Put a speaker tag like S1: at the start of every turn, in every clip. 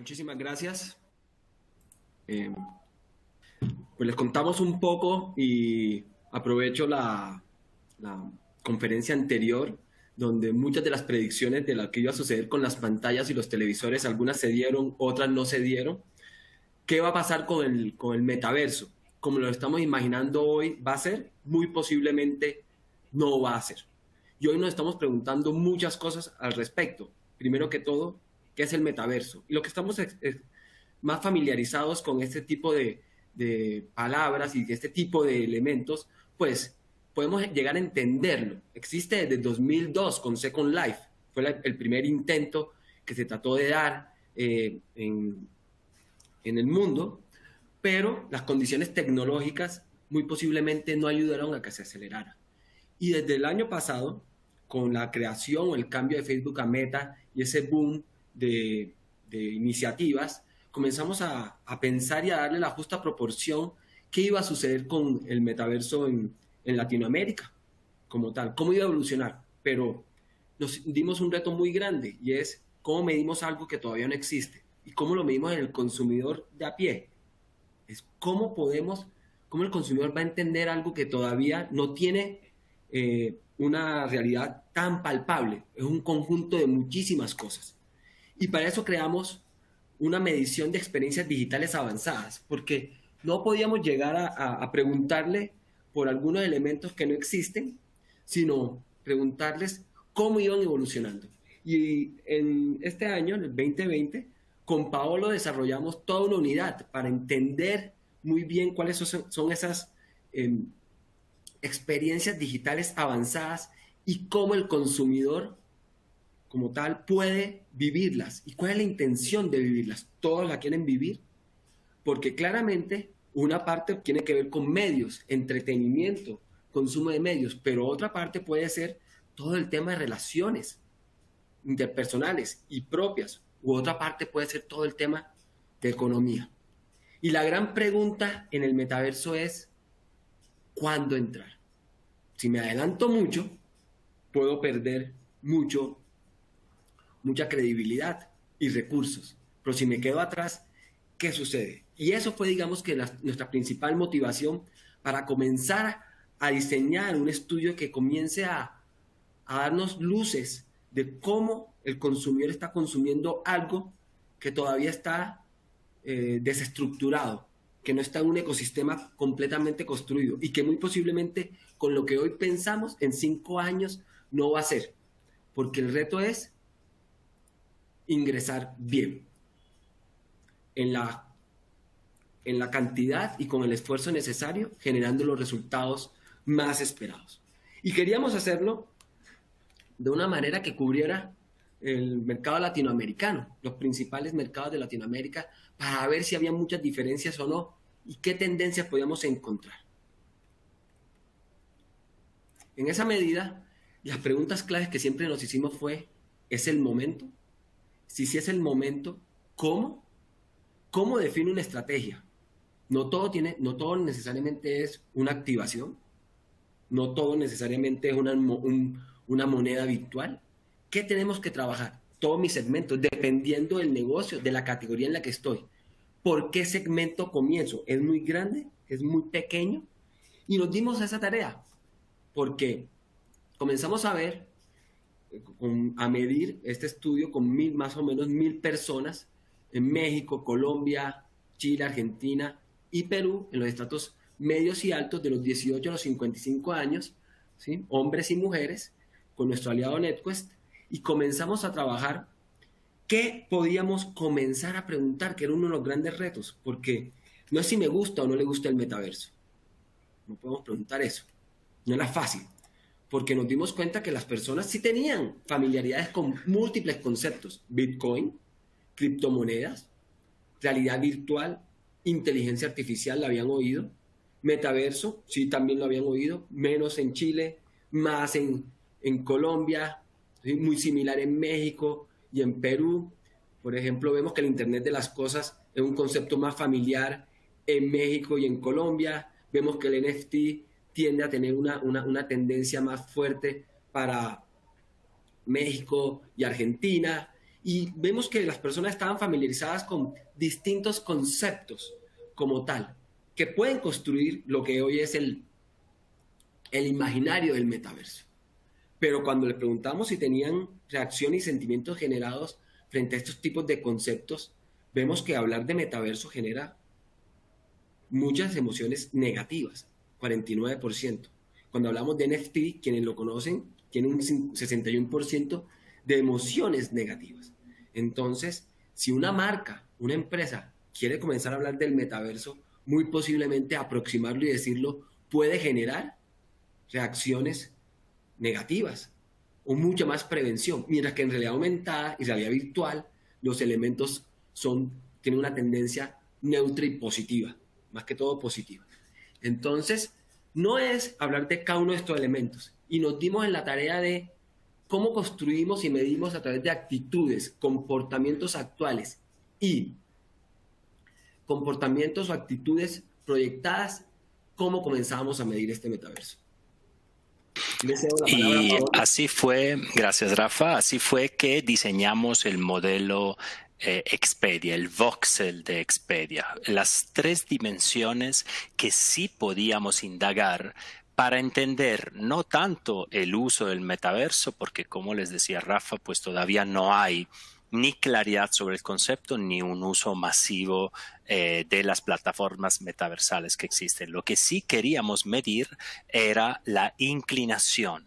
S1: Muchísimas gracias. Eh, pues les contamos un poco y aprovecho la conferencia anterior, donde muchas de las predicciones de lo que iba a suceder con las pantallas y los televisores, algunas se dieron, otras no se dieron. ¿Qué va a pasar con el metaverso? Como lo estamos imaginando hoy, ¿va a ser? Muy posiblemente no va a ser. Y hoy nos estamos preguntando muchas cosas al respecto. Primero que todo, ¿qué es el metaverso? Y lo que estamos más familiarizados con este tipo de palabras y este tipo de elementos, pues podemos llegar a entenderlo. Existe desde 2002 con Second Life. Fue el primer intento que se trató de dar en el mundo, pero las condiciones tecnológicas muy posiblemente no ayudaron a que se acelerara. Y desde el año pasado, con la creación o el cambio de Facebook a Meta y ese boom de iniciativas, comenzamos a pensar y a darle la justa proporción qué iba a suceder con el metaverso en Latinoamérica como tal, cómo iba a evolucionar. Pero nos dimos un reto muy grande y es cómo medimos algo que todavía no existe y cómo lo medimos en el consumidor de a pie. Es cómo el consumidor va a entender algo que todavía no tiene una realidad tan palpable. Es un conjunto de muchísimas cosas. Y para eso creamos una medición de experiencias digitales avanzadas, porque no podíamos llegar a preguntarle por algunos elementos que no existen, sino preguntarles cómo iban evolucionando. Y en este año, en el 2020, con Paolo desarrollamos toda una unidad para entender muy bien cuáles son esas experiencias digitales avanzadas y cómo el consumidor como tal puede vivirlas y cuál es la intención de vivirlas. Todos la quieren vivir porque claramente una parte tiene que ver con medios, entretenimiento, consumo de medios, pero otra parte puede ser todo el tema de relaciones interpersonales y propias, u otra parte puede ser todo el tema de economía. Y la gran pregunta en el metaverso es, ¿cuándo entrar? Si me adelanto mucho, puedo perder mucha credibilidad y recursos. Pero si me quedo atrás, ¿qué sucede? Y eso fue, digamos, que nuestra principal motivación para comenzar a diseñar un estudio que comience a darnos luces de cómo el consumidor está consumiendo algo que todavía está desestructurado, que no está en un ecosistema completamente construido y que muy posiblemente con lo que hoy pensamos en 5 años no va a ser, porque el reto es ingresar bien en la cantidad y con el esfuerzo necesario, generando los resultados más esperados. Y queríamos hacerlo de una manera que cubriera el mercado latinoamericano, los principales mercados de Latinoamérica, para ver si había muchas diferencias o no y qué tendencias podíamos encontrar. En esa medida, las preguntas claves que siempre nos hicimos fue, ¿es el momento? Si sí es el momento, ¿cómo? ¿Cómo define una estrategia? No todo necesariamente es una activación, no todo necesariamente es una moneda virtual. ¿Qué tenemos que trabajar? Todos mis segmentos, dependiendo del negocio, de la categoría en la que estoy. ¿Por qué segmento comienzo? ¿Es muy grande? ¿Es muy pequeño? Y nos dimos a esa tarea, porque comenzamos a ver, a medir este estudio con más o menos 1,000 personas en México, Colombia, Chile, Argentina y Perú, en los estratos medios y altos de los 18 a los 55 años, ¿sí? Hombres y mujeres, con nuestro aliado NetQuest, y comenzamos a trabajar qué podíamos comenzar a preguntar, que era uno de los grandes retos, porque no es si me gusta o no le gusta el metaverso, no podemos preguntar eso, no era fácil, porque nos dimos cuenta que las personas sí tenían familiaridades con múltiples conceptos, Bitcoin, criptomonedas, realidad virtual, inteligencia artificial, la habían oído, metaverso, sí también lo habían oído, menos en Chile, más en Colombia, ¿sí? Muy similar en México y en Perú. Por ejemplo, vemos que el Internet de las cosas es un concepto más familiar en México y en Colombia. Vemos que el NFT tiende a tener una tendencia más fuerte para México y Argentina. Y vemos que las personas estaban familiarizadas con distintos conceptos como tal, que pueden construir lo que hoy es el imaginario del metaverso. Pero cuando le preguntamos si tenían reacción y sentimientos generados frente a estos tipos de conceptos, vemos que hablar de metaverso genera muchas emociones negativas, 49%. Cuando hablamos de NFT, quienes lo conocen, tienen un 61% de emociones negativas. Entonces, si una marca, una empresa quiere comenzar a hablar del metaverso, muy posiblemente aproximarlo y decirlo puede generar reacciones negativas o mucha más prevención, mientras que en realidad aumentada y realidad virtual los elementos tienen una tendencia neutra y positiva, más que todo positiva. Entonces, no es hablar de cada uno de estos elementos, y nos dimos en la tarea de cómo construimos y medimos a través de actitudes, comportamientos actuales y comportamientos o actitudes proyectadas, cómo comenzábamos a medir este metaverso.
S2: Y así fue, gracias Rafa, así fue que diseñamos el modelo Expedia, el voxel de Expedia, las 3 dimensiones que sí podíamos indagar para entender no tanto el uso del metaverso, porque como les decía Rafa, pues todavía no hay ni claridad sobre el concepto ni un uso masivo de las plataformas metaversales que existen. Lo que sí queríamos medir era la inclinación,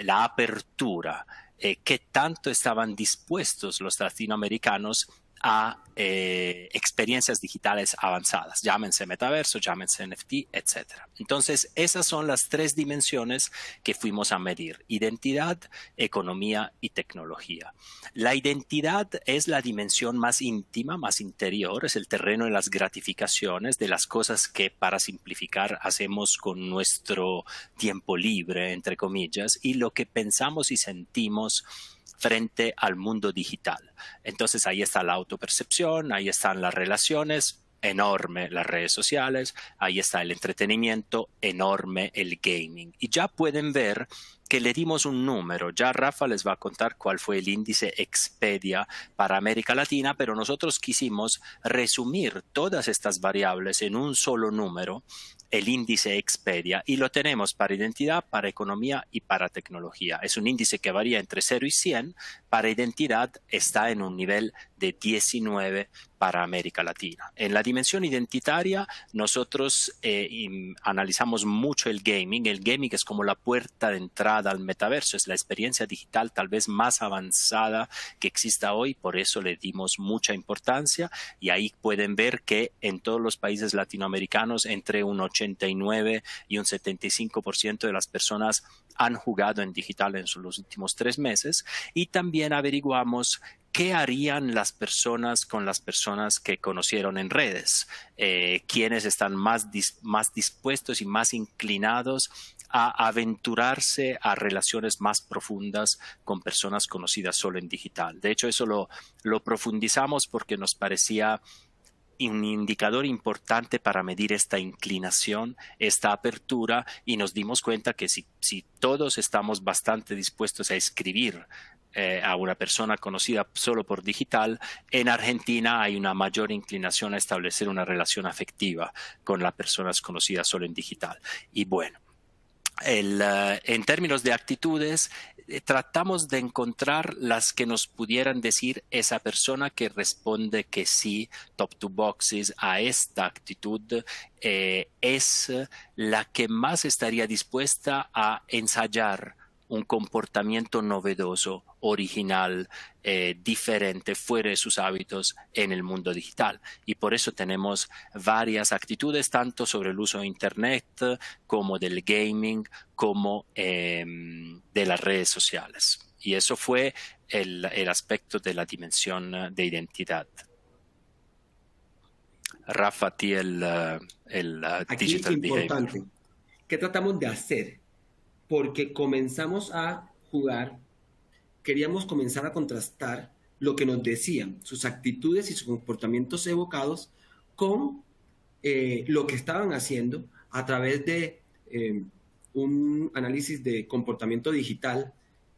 S2: la apertura, qué tanto estaban dispuestos los latinoamericanos a experiencias digitales avanzadas, llámense metaverso, llámense NFT, etc. Entonces, esas son las 3 dimensiones que fuimos a medir: identidad, economía y tecnología. La identidad es la dimensión más íntima, más interior, es el terreno de las gratificaciones, de las cosas que, para simplificar, hacemos con nuestro tiempo libre, entre comillas, y lo que pensamos y sentimos frente al mundo digital. Entonces ahí está la autopercepción, ahí están las relaciones, enorme las redes sociales, ahí está el entretenimiento, enorme el gaming. Y ya pueden ver que le dimos un número. Ya Rafa les va a contar cuál fue el índice Expedia para América Latina, pero nosotros quisimos resumir todas estas variables en un solo número, el índice Expedia, y lo tenemos para identidad, para economía y para tecnología. Es un índice que varía entre 0 y 100. Para identidad está en un nivel de 19 para América Latina. En la dimensión identitaria, nosotros analizamos mucho el gaming. El gaming es como la puerta de entrada al metaverso, es la experiencia digital tal vez más avanzada que exista hoy, por eso le dimos mucha importancia, y ahí pueden ver que en todos los países latinoamericanos entre un 89 y un 75% de las personas han jugado en digital en los últimos 3 meses, y también averiguamos qué harían las personas con las personas que conocieron en redes, quiénes están más dispuestos y más inclinados a aventurarse a relaciones más profundas con personas conocidas solo en digital. De hecho, eso lo profundizamos porque nos parecía un indicador importante para medir esta inclinación, esta apertura, y nos dimos cuenta que si todos estamos bastante dispuestos a escribir a una persona conocida solo por digital, en Argentina hay una mayor inclinación a establecer una relación afectiva con las personas conocidas solo en digital. Y bueno, en términos de actitudes, tratamos de encontrar las que nos pudieran decir esa persona que responde que sí, top 2 boxes, a esta actitud, es la que más estaría dispuesta a ensayar un comportamiento novedoso, original, diferente, fuera de sus hábitos en el mundo digital. Y por eso tenemos varias actitudes, tanto sobre el uso de Internet, como del gaming, como de las redes sociales. Y eso fue el aspecto de la dimensión de identidad. Rafa, a ti el
S1: Aquí
S2: digital
S1: importante,
S2: behavior.
S1: ¿qué tratamos de hacer? Porque comenzamos a jugar, queríamos comenzar a contrastar lo que nos decían, sus actitudes y sus comportamientos evocados con lo que estaban haciendo a través de un análisis de comportamiento digital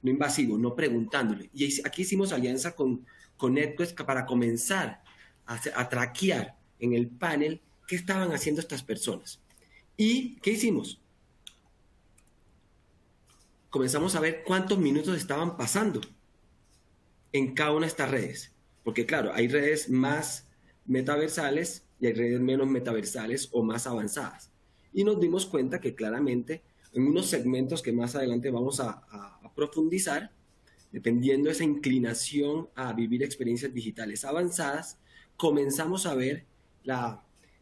S1: no invasivo, no preguntándole. Y aquí hicimos alianza con NetQuest para comenzar a traquear en el panel qué estaban haciendo estas personas. ¿Y qué hicimos? Comenzamos a ver cuántos minutos estaban pasando en cada una de estas redes. Porque claro, hay redes más metaversales y hay redes menos metaversales o más avanzadas. Y nos dimos cuenta que claramente en unos segmentos que más adelante vamos a profundizar, dependiendo de esa inclinación a vivir experiencias digitales avanzadas, comenzamos a ver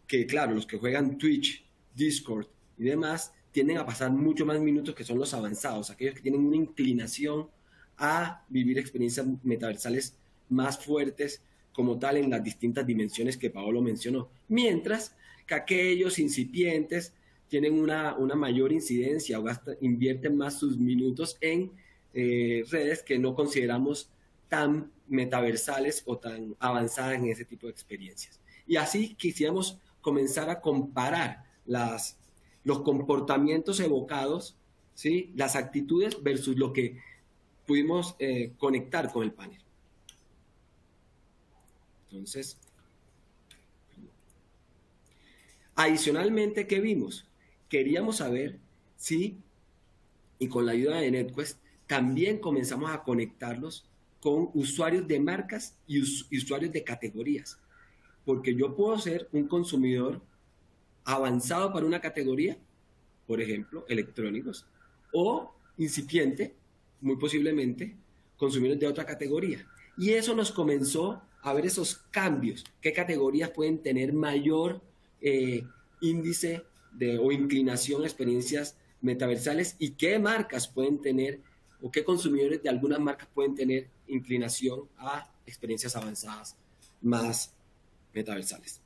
S1: que, claro, los que juegan Twitch, Discord y demás, tienden a pasar mucho más minutos, que son los avanzados, aquellos que tienen una inclinación a vivir experiencias metaversales más fuertes como tal en las distintas dimensiones que Paolo mencionó. Mientras que aquellos incipientes tienen una mayor incidencia o invierten más sus minutos en redes que no consideramos tan metaversales o tan avanzadas en ese tipo de experiencias. Y así quisiéramos comenzar a comparar los comportamientos evocados, ¿sí? Las actitudes versus lo que pudimos conectar con el panel. Entonces, adicionalmente, ¿qué vimos? Queríamos saber si, y con la ayuda de NetQuest, también comenzamos a conectarlos con usuarios de marcas y usuarios de categorías. Porque yo puedo ser un consumidor avanzado para una categoría, por ejemplo, electrónicos, o incipiente, muy posiblemente, consumidores de otra categoría. Y eso nos comenzó a ver esos cambios, qué categorías pueden tener mayor índice o inclinación a experiencias metaversales y qué marcas pueden tener o qué consumidores de algunas marcas pueden tener inclinación a experiencias avanzadas más metaversales.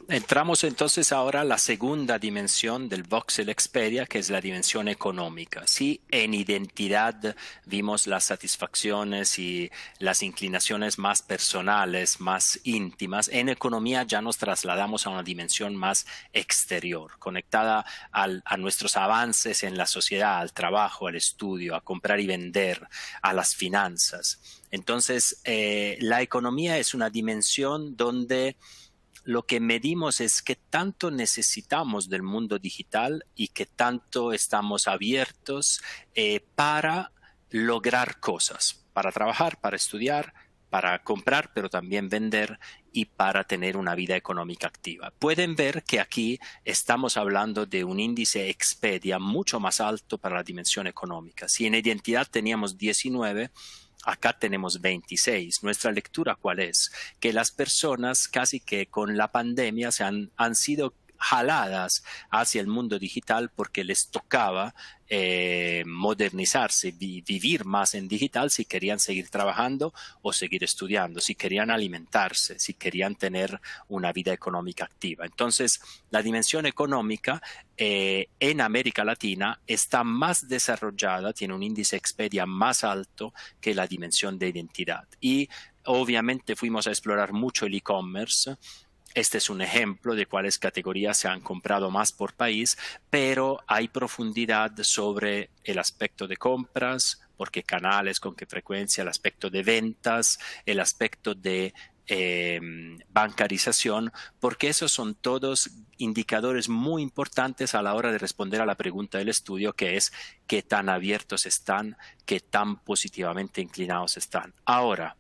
S2: Entramos entonces ahora a la segunda dimensión del Voxel Expedia, que es la dimensión económica. Sí, en identidad vimos las satisfacciones y las inclinaciones más personales, más íntimas. En economía ya nos trasladamos a una dimensión más exterior, conectada a nuestros avances en la sociedad, al trabajo, al estudio, a comprar y vender, a las finanzas. Entonces, la economía es una dimensión donde lo que medimos es qué tanto necesitamos del mundo digital y qué tanto estamos abiertos para lograr cosas, para trabajar, para estudiar, para comprar, pero también vender y para tener una vida económica activa. Pueden ver que aquí estamos hablando de un índice Expedia mucho más alto para la dimensión económica. Si en identidad teníamos 19, acá tenemos 26. Nuestra lectura, ¿cuál es? Que las personas casi que con la pandemia han sido jaladas hacia el mundo digital porque les tocaba modernizarse, vivir más en digital si querían seguir trabajando o seguir estudiando, si querían alimentarse, si querían tener una vida económica activa. Entonces, la dimensión económica en América Latina está más desarrollada, tiene un índice Expedia más alto que la dimensión de identidad. Y obviamente fuimos a explorar mucho el e-commerce. Este es un ejemplo de cuáles categorías se han comprado más por país, pero hay profundidad sobre el aspecto de compras, por qué canales, con qué frecuencia, el aspecto de ventas, el aspecto de bancarización, porque esos son todos indicadores muy importantes a la hora de responder a la pregunta del estudio, que es qué tan abiertos están, qué tan positivamente inclinados están. Ahora,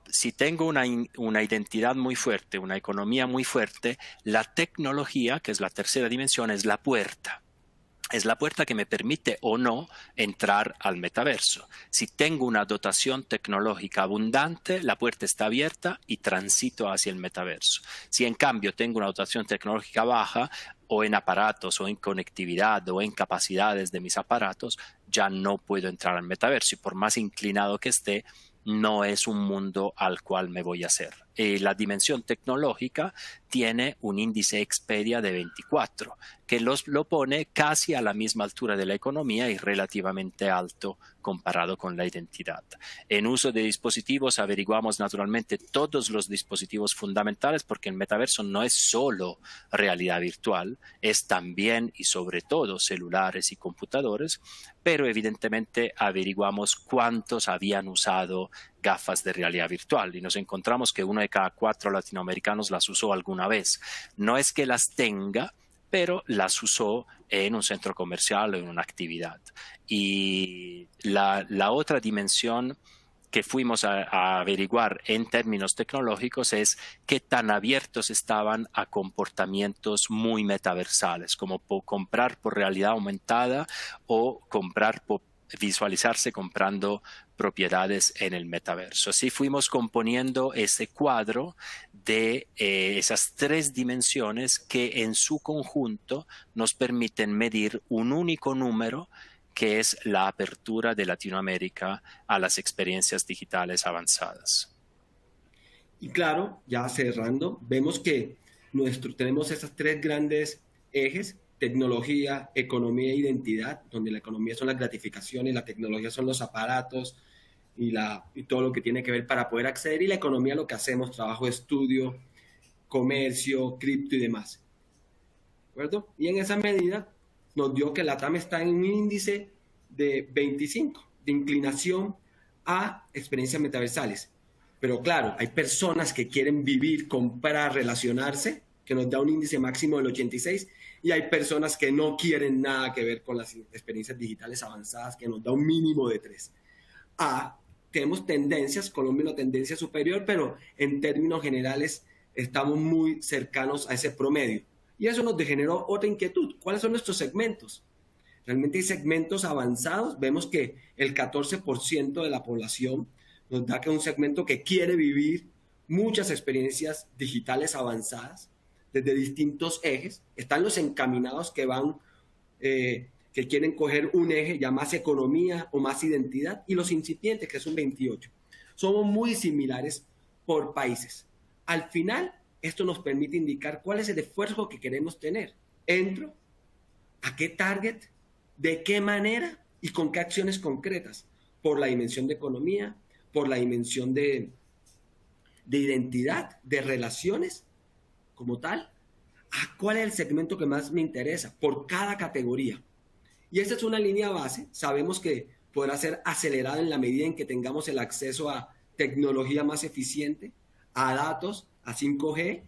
S2: si tengo una identidad muy fuerte, una economía muy fuerte, la tecnología, que es la tercera dimensión, es la puerta. Es la puerta que me permite o no entrar al metaverso. Si tengo una dotación tecnológica abundante, la puerta está abierta y transito hacia el metaverso. Si en cambio tengo una dotación tecnológica baja, o en aparatos, o en conectividad, o en capacidades de mis aparatos, ya no puedo entrar al metaverso. Y por más inclinado que esté, no es un mundo al cual me voy a hacer. la dimensión tecnológica tiene un índice Expedia de 24, que lo pone casi a la misma altura de la economía y relativamente alto comparado con la identidad. En uso de dispositivos averiguamos naturalmente todos los dispositivos fundamentales, porque el metaverso no es solo realidad virtual, es también y sobre todo celulares y computadores, pero evidentemente averiguamos cuántos habían usado gafas de realidad virtual y nos encontramos que 1 de cada 4 latinoamericanos las usó alguna vez. No es que las tenga, pero las usó en un centro comercial o en una actividad. Y la otra dimensión que fuimos a averiguar en términos tecnológicos es qué tan abiertos estaban a comportamientos muy metaversales, como comprar por realidad aumentada o comprar por visualizarse comprando propiedades en el metaverso. Así fuimos componiendo ese cuadro de esas 3 dimensiones que en su conjunto nos permiten medir un único número, que es la apertura de Latinoamérica a las experiencias digitales avanzadas.
S1: Y claro, ya cerrando, vemos que tenemos esas 3 grandes ejes: tecnología, economía e identidad, donde la economía son las gratificaciones, la tecnología son los aparatos y todo lo que tiene que ver para poder acceder, y la economía lo que hacemos: trabajo, estudio, comercio, cripto y demás. ¿De acuerdo? Y en esa medida nos dio que la TAM está en un índice de 25 de inclinación a experiencias metaversales. Pero claro, hay personas que quieren vivir, comprar, relacionarse, que nos da un índice máximo del 86, y hay personas que no quieren nada que ver con las experiencias digitales avanzadas, que nos da un mínimo de 3. Tenemos tendencias, Colombia una tendencia superior, pero en términos generales estamos muy cercanos a ese promedio. Y eso nos generó otra inquietud: ¿cuáles son nuestros segmentos? Realmente hay segmentos avanzados. Vemos que el 14% de la población nos da que es un segmento que quiere vivir muchas experiencias digitales avanzadas desde distintos ejes. Están los encaminados que van, que quieren coger un eje ya más economía o más identidad, y los incipientes, que es un 28. Somos muy similares por países. Al final, esto nos permite indicar cuál es el esfuerzo que queremos tener. ¿Entro? ¿A qué target? ¿De qué manera? ¿Y con qué acciones concretas? Por la dimensión de economía, por la dimensión de identidad, de relaciones como tal. ¿Cuál es el segmento que más me interesa? Por cada categoría. Y esta es una línea base. Sabemos que podrá ser acelerada en la medida en que tengamos el acceso a tecnología más eficiente, a datos, a 5G.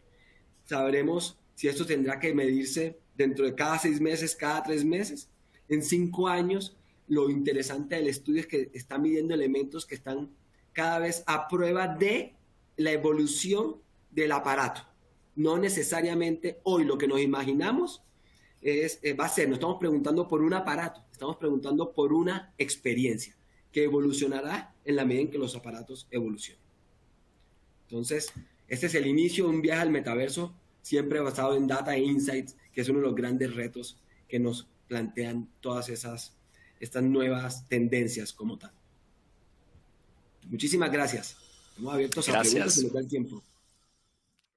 S1: Sabremos si esto tendrá que medirse dentro de cada 6 meses, cada 3 meses. En 5 años, lo interesante del estudio es que está midiendo elementos que están cada vez a prueba de la evolución del aparato. No necesariamente hoy lo que nos imaginamos va a ser, no estamos preguntando por un aparato, estamos preguntando por una experiencia que evolucionará en la medida en que los aparatos evolucionen. Entonces, este es el inicio de un viaje al metaverso, siempre basado en data e insights, que es uno de los grandes retos que nos plantean todas estas nuevas tendencias como tal. Muchísimas gracias. Estamos abiertos a preguntas y nos da el tiempo.